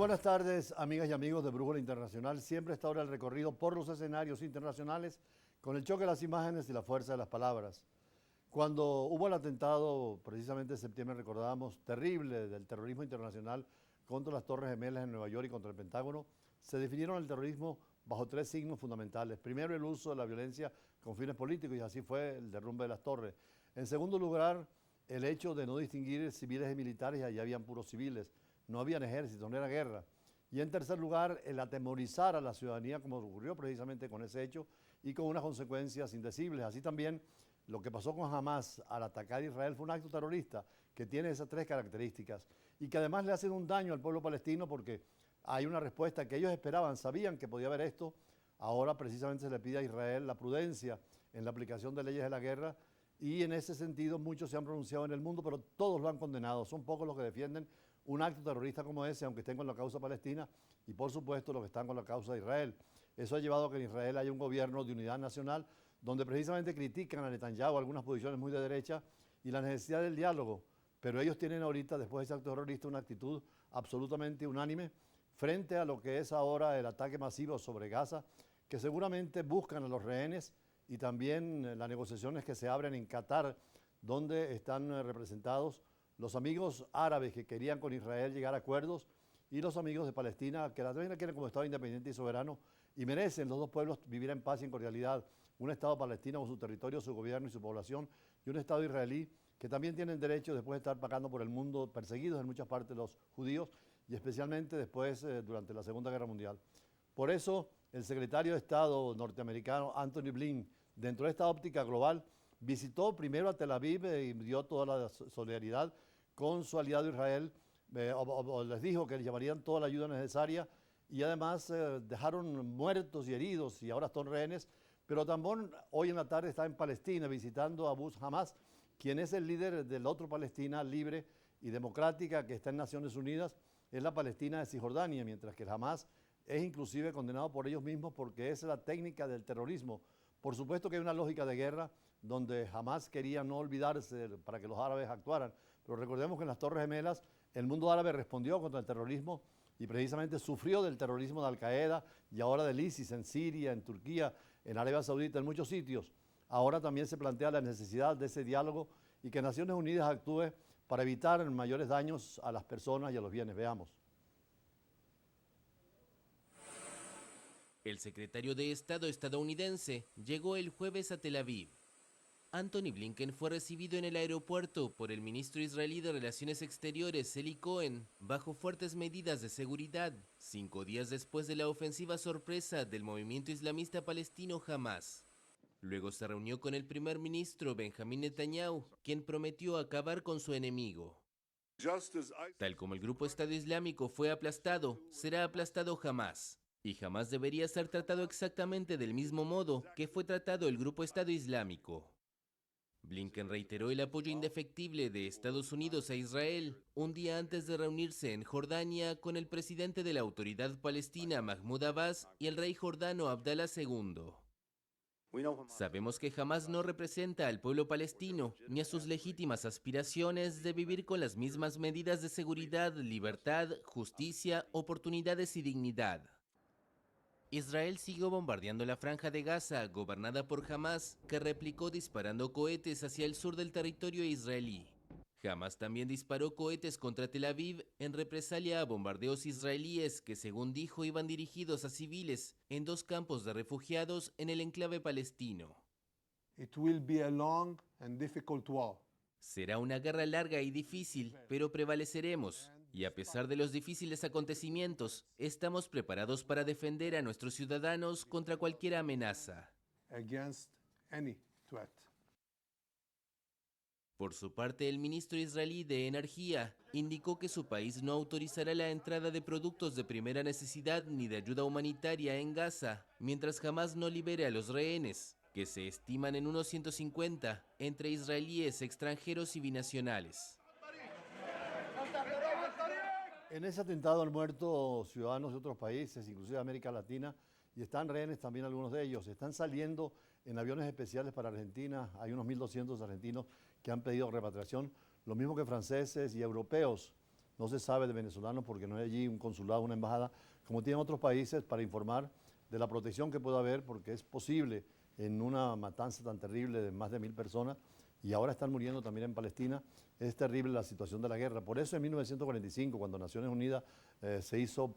buenas tardes, amigas y amigos de Brújula Internacional. Siempre está ahora el recorrido por los escenarios internacionales con el choque de las imágenes y la fuerza de las palabras. Cuando hubo el atentado, precisamente en septiembre, recordábamos, terrible del terrorismo internacional contra las Torres Gemelas en Nueva York y contra el Pentágono, se definieron el terrorismo bajo tres signos fundamentales. Primero, el uso de la violencia con fines políticos, y así fue el derrumbe de las torres. En segundo lugar, el hecho de no distinguir civiles y militares, y allá habían puros civiles. No habían ejércitos, no era guerra. Y en tercer lugar, el atemorizar a la ciudadanía, como ocurrió precisamente con ese hecho, y con unas consecuencias indecibles. Así también, lo que pasó con Hamas al atacar a Israel fue un acto terrorista que tiene esas tres características y que además le hacen un daño al pueblo palestino porque hay una respuesta que ellos esperaban, sabían que podía haber esto. Ahora precisamente se le pide a Israel la prudencia en la aplicación de leyes de la guerra, y en ese sentido muchos se han pronunciado en el mundo, pero todos lo han condenado. Son pocos los que defienden un acto terrorista como ese, aunque estén con la causa palestina, y por supuesto los que están con la causa de Israel. Eso ha llevado a que en Israel haya un gobierno de unidad nacional donde precisamente critican a Netanyahu algunas posiciones muy de derecha y la necesidad del diálogo. Pero ellos tienen ahorita, después de ese acto terrorista, una actitud absolutamente unánime frente a lo que es ahora el ataque masivo sobre Gaza, que seguramente buscan a los rehenes, y también las negociaciones que se abren en Qatar, donde están representados los amigos árabes que querían con Israel llegar a acuerdos y los amigos de Palestina que también la quieren como Estado independiente y soberano, y merecen los dos pueblos vivir en paz y en cordialidad. Un Estado palestino con su territorio, su gobierno y su población, y un Estado israelí que también tienen derecho, después de estar pagando por el mundo, perseguidos en muchas partes los judíos, y especialmente después durante la Segunda Guerra Mundial. Por eso, el secretario de Estado norteamericano, Antony Blinken, dentro de esta óptica global, visitó primero a Tel Aviv y dio toda la solidaridad con su aliado Israel, les dijo que les llevarían toda la ayuda necesaria, y además dejaron muertos y heridos y ahora son rehenes. Pero también hoy en la tarde está en Palestina visitando a Abu Hamas, quien es el líder de la otra Palestina libre y democrática que está en Naciones Unidas, es la Palestina de Cisjordania, mientras que el Hamas es inclusive condenado por ellos mismos porque es la técnica del terrorismo. Por supuesto que hay una lógica de guerra donde jamás quería no olvidarse para que los árabes actuaran, pero recordemos que en las Torres Gemelas el mundo árabe respondió contra el terrorismo y precisamente sufrió del terrorismo de Al-Qaeda y ahora del ISIS en Siria, en Turquía, en Arabia Saudita, en muchos sitios. Ahora también se plantea la necesidad de ese diálogo y que Naciones Unidas actúe para evitar mayores daños a las personas y a los bienes. Veamos. El secretario de Estado estadounidense llegó el jueves a Tel Aviv. Antony Blinken fue recibido en el aeropuerto por el ministro israelí de Relaciones Exteriores, Eli Cohen, bajo fuertes medidas de seguridad, 5 días después de la ofensiva sorpresa del movimiento islamista palestino Hamas. Luego se reunió con el primer ministro Benjamín Netanyahu, quien prometió acabar con su enemigo. Tal como el grupo Estado Islámico fue aplastado, será aplastado Hamas. Y jamás debería ser tratado exactamente del mismo modo que fue tratado el grupo Estado Islámico. Blinken reiteró el apoyo indefectible de Estados Unidos a Israel un día antes de reunirse en Jordania con el presidente de la Autoridad Palestina Mahmoud Abbas y el rey jordano Abdalá II. Sabemos que jamás no representa al pueblo palestino ni a sus legítimas aspiraciones de vivir con las mismas medidas de seguridad, libertad, justicia, oportunidades y dignidad. Israel siguió bombardeando la franja de Gaza, gobernada por Hamas, que replicó disparando cohetes hacia el sur del territorio israelí. Hamas también disparó cohetes contra Tel Aviv en represalia a bombardeos israelíes que, según dijo, iban dirigidos a civiles en 2 campos de refugiados en el enclave palestino. It will be a long and difficult war. Será una guerra larga y difícil, pero prevaleceremos. Y a pesar de los difíciles acontecimientos, estamos preparados para defender a nuestros ciudadanos contra cualquier amenaza. Against any threat. Por su parte, el ministro israelí de Energía indicó que su país no autorizará la entrada de productos de primera necesidad ni de ayuda humanitaria en Gaza, mientras jamás no libere a los rehenes, que se estiman en unos 150, entre israelíes, extranjeros y binacionales. En ese atentado han muerto ciudadanos de otros países, inclusive de América Latina, y están rehenes también algunos de ellos. Están saliendo en aviones especiales para Argentina. Hay unos 1.200 argentinos que han pedido repatriación, lo mismo que franceses y europeos. no se sabe de venezolanos porque no hay allí un consulado, una embajada, como tienen otros países, para informar de la protección que pueda haber, porque es posible en una matanza tan terrible de más de 1000 personas, y ahora están muriendo también en Palestina. Es terrible la situación de la guerra. Por eso en 1945, cuando Naciones Unidas se hizo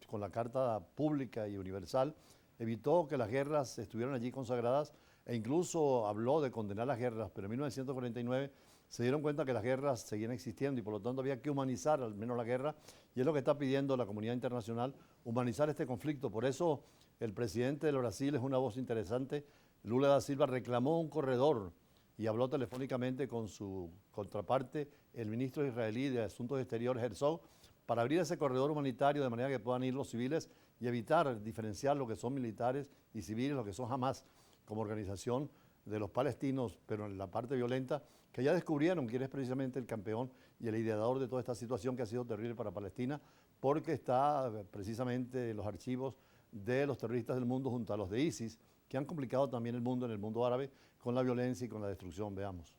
con la Carta Pública y Universal, evitó que las guerras estuvieran allí consagradas e incluso habló de condenar las guerras, pero en 1949 se dieron cuenta que las guerras seguían existiendo y por lo tanto había que humanizar al menos la guerra, y es lo que está pidiendo la comunidad internacional, humanizar este conflicto. Por eso el presidente de Brasil es una voz interesante. Lula da Silva reclamó un corredor y habló telefónicamente con su contraparte, el ministro israelí de Asuntos Exteriores, Herzog, para abrir ese corredor humanitario de manera que puedan ir los civiles y evitar diferenciar lo que son militares y civiles, lo que son Hamas como organización de los palestinos, pero en la parte violenta, que ya descubrieron quién es precisamente el campeón y el ideador de toda esta situación que ha sido terrible para Palestina, porque está precisamente en los archivos de los terroristas del mundo junto a los de ISIS, que han complicado también el mundo en el mundo árabe con la violencia y con la destrucción. Veamos.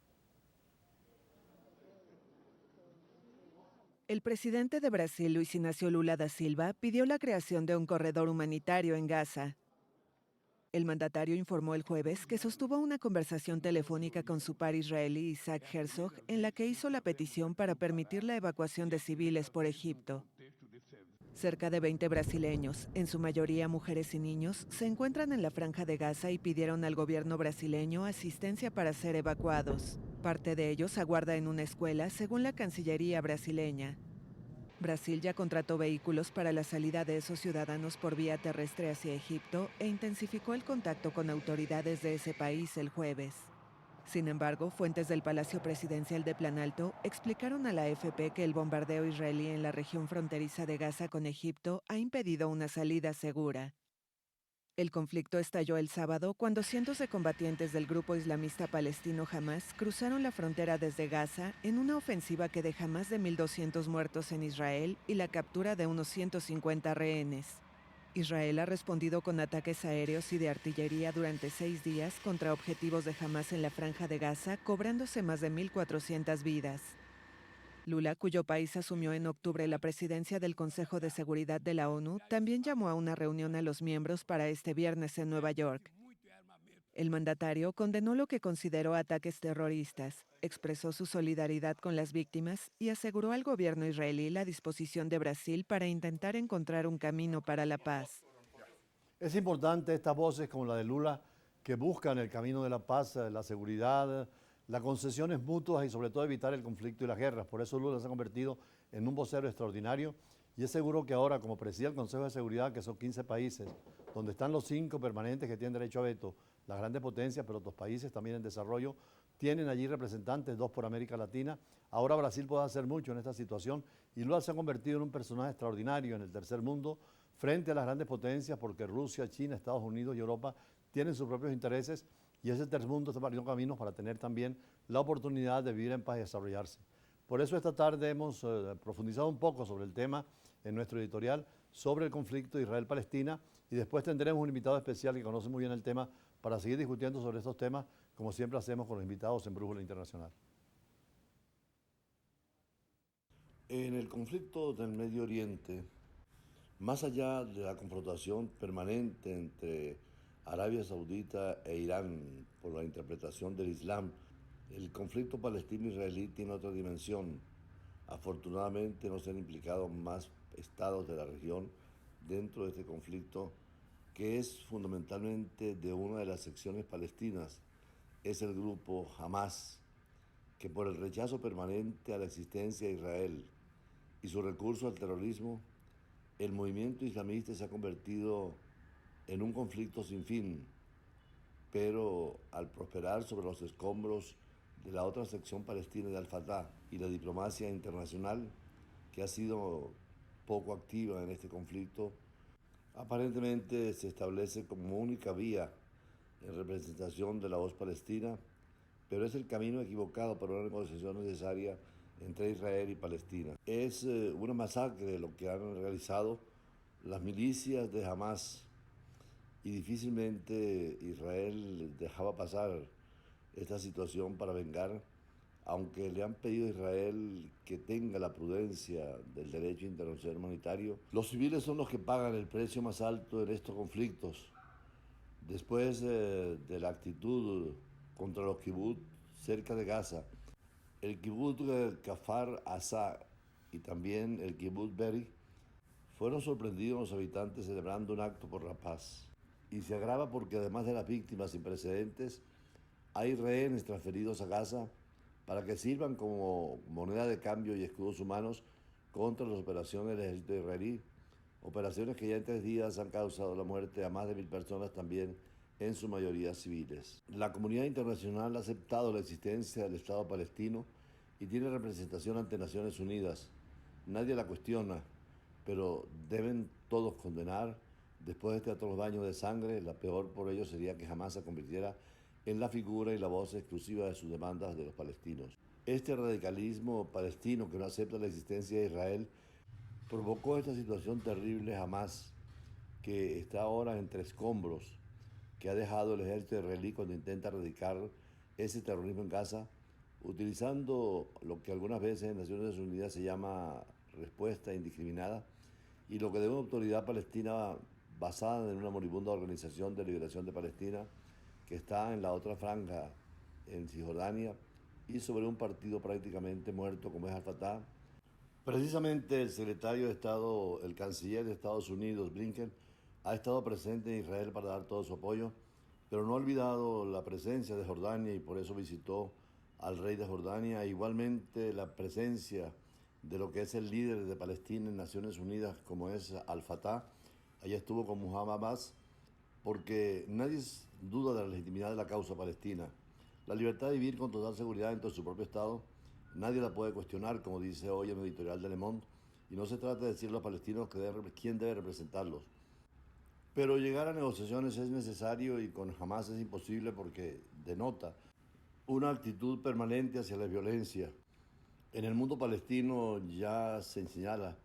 El presidente de Brasil, Luis Inácio Lula da Silva, pidió la creación de un corredor humanitario en Gaza. El mandatario informó el jueves que sostuvo una conversación telefónica con su par israelí Isaac Herzog, en la que hizo la petición para permitir la evacuación de civiles por Egipto. Cerca de 20 brasileños, en su mayoría mujeres y niños, se encuentran en la Franja de Gaza y pidieron al gobierno brasileño asistencia para ser evacuados. Parte de ellos aguarda en una escuela, según la Cancillería brasileña. Brasil ya contrató vehículos para la salida de esos ciudadanos por vía terrestre hacia Egipto e intensificó el contacto con autoridades de ese país el jueves. Sin embargo, fuentes del Palacio Presidencial de Plan Alto explicaron a la AFP que el bombardeo israelí en la región fronteriza de Gaza con Egipto ha impedido una salida segura. El conflicto estalló el sábado cuando cientos de combatientes del grupo islamista palestino Hamas cruzaron la frontera desde Gaza en una ofensiva que deja más de 1.200 muertos en Israel y la captura de unos 150 rehenes. Israel ha respondido con ataques aéreos y de artillería durante 6 días contra objetivos de Hamas en la Franja de Gaza, cobrándose más de 1.400 vidas. Lula, cuyo país asumió en octubre la presidencia del Consejo de Seguridad de la ONU, también llamó a una reunión a los miembros para este viernes en Nueva York. El mandatario condenó lo que consideró ataques terroristas, expresó su solidaridad con las víctimas y aseguró al gobierno israelí la disposición de Brasil para intentar encontrar un camino para la paz. Es importante estas voces como la de Lula que buscan el camino de la paz, la seguridad, las concesiones mutuas y sobre todo evitar el conflicto y las guerras. Por eso Lula se ha convertido en un vocero extraordinario y es seguro que ahora, como preside el Consejo de Seguridad, que son 15 países, donde están los 5 permanentes que tienen derecho a veto, las grandes potencias, pero otros países también en desarrollo, tienen allí representantes, 2 por América Latina. Ahora Brasil puede hacer mucho en esta situación y Lula se ha convertido en un personaje extraordinario en el tercer mundo frente a las grandes potencias, porque Rusia, China, Estados Unidos y Europa tienen sus propios intereses y ese tercer mundo está abriendo caminos para tener también la oportunidad de vivir en paz y desarrollarse. Por eso esta tarde hemos profundizado un poco sobre el tema en nuestro editorial sobre el conflicto de Israel-Palestina y después tendremos un invitado especial que conoce muy bien el tema para seguir discutiendo sobre estos temas, como siempre hacemos con los invitados en Brújula Internacional. En el conflicto del Medio Oriente, más allá de la confrontación permanente entre Arabia Saudita e Irán por la interpretación del Islam, el conflicto palestino-israelí tiene otra dimensión. Afortunadamente no se han implicado más estados de la región dentro de este conflicto, que es fundamentalmente de una de las secciones palestinas. Es el grupo Hamas, que por el rechazo permanente a la existencia de Israel y su recurso al terrorismo, el movimiento islamista se ha convertido en un conflicto sin fin, pero al prosperar sobre los escombros de la otra sección palestina de Al-Fatah y la diplomacia internacional, que ha sido poco activa en este conflicto, aparentemente se establece como única vía en representación de la voz palestina, pero es el camino equivocado para una negociación necesaria entre Israel y Palestina. Es una masacre lo que han realizado las milicias de Hamas y difícilmente Israel dejaba pasar esta situación para vengar aunque le han pedido a Israel que tenga la prudencia del derecho internacional humanitario, los civiles son los que pagan el precio más alto en estos conflictos. Después de la actitud contra los kibbutz cerca de Gaza, el kibbutz Kfar Aza y también el kibbutz Be'eri fueron sorprendidos los habitantes celebrando un acto por la paz. Y se agrava porque además de las víctimas sin precedentes, hay rehenes transferidos a Gaza para que sirvan como moneda de cambio y escudos humanos contra las operaciones del ejército israelí, operaciones que ya en 3 días han causado la muerte a más de 1.000 personas también, en su mayoría civiles. La comunidad internacional ha aceptado la existencia del Estado palestino y tiene representación ante Naciones Unidas. Nadie la cuestiona, pero deben todos condenar. Después de este atroz baño de sangre, la peor por ello sería que jamás se convirtiera en la figura y la voz exclusiva de sus demandas de los palestinos. Este radicalismo palestino que no acepta la existencia de Israel provocó esta situación terrible Hamas, que está ahora entre escombros, que ha dejado el ejército israelí cuando intenta erradicar ese terrorismo en Gaza, utilizando lo que algunas veces en Naciones Unidas se llama respuesta indiscriminada, y lo que de una autoridad palestina basada en una moribunda organización de liberación de Palestina, que está en la otra franja, en Cisjordania, y sobre un partido prácticamente muerto como es Al-Fatah. Precisamente el secretario de Estado, el canciller de Estados Unidos, Blinken, ha estado presente en Israel para dar todo su apoyo, pero no ha olvidado la presencia de Jordania y por eso visitó al rey de Jordania. Igualmente la presencia de lo que es el líder de Palestina en Naciones Unidas, como es Al-Fatah. Allá estuvo con Muhammad Abbas, porque nadie duda de la legitimidad de la causa palestina. La libertad de vivir con total seguridad dentro de su propio Estado, nadie la puede cuestionar, como dice hoy en el editorial de Le Monde, y no se trata de decir a los palestinos quién debe representarlos. Pero llegar a negociaciones es necesario y con Hamas es imposible porque denota una actitud permanente hacia la violencia. En el mundo palestino ya se señala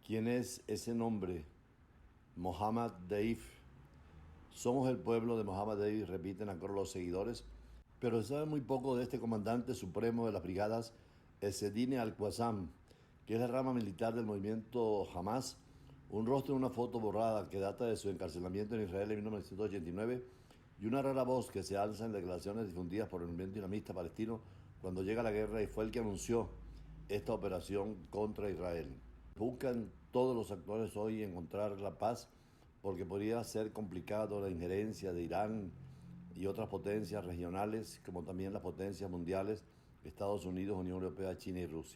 quién es ese nombre, Mohammad Deif. Somos el pueblo de Mohammad Deif, repiten a coro los seguidores, pero se sabe muy poco de este comandante supremo de las brigadas, Ezzedine Al-Qassam, que es la rama militar del movimiento Hamas, un rostro en una foto borrada que data de su encarcelamiento en Israel en 1989 y una rara voz que se alza en declaraciones difundidas por el movimiento islamista palestino cuando llega la guerra, y fue el que anunció esta operación contra Israel. Buscan todos los actores hoy encontrar la paz porque podría ser complicado la injerencia de Irán y otras potencias regionales, como también las potencias mundiales, Estados Unidos, Unión Europea, China y Rusia.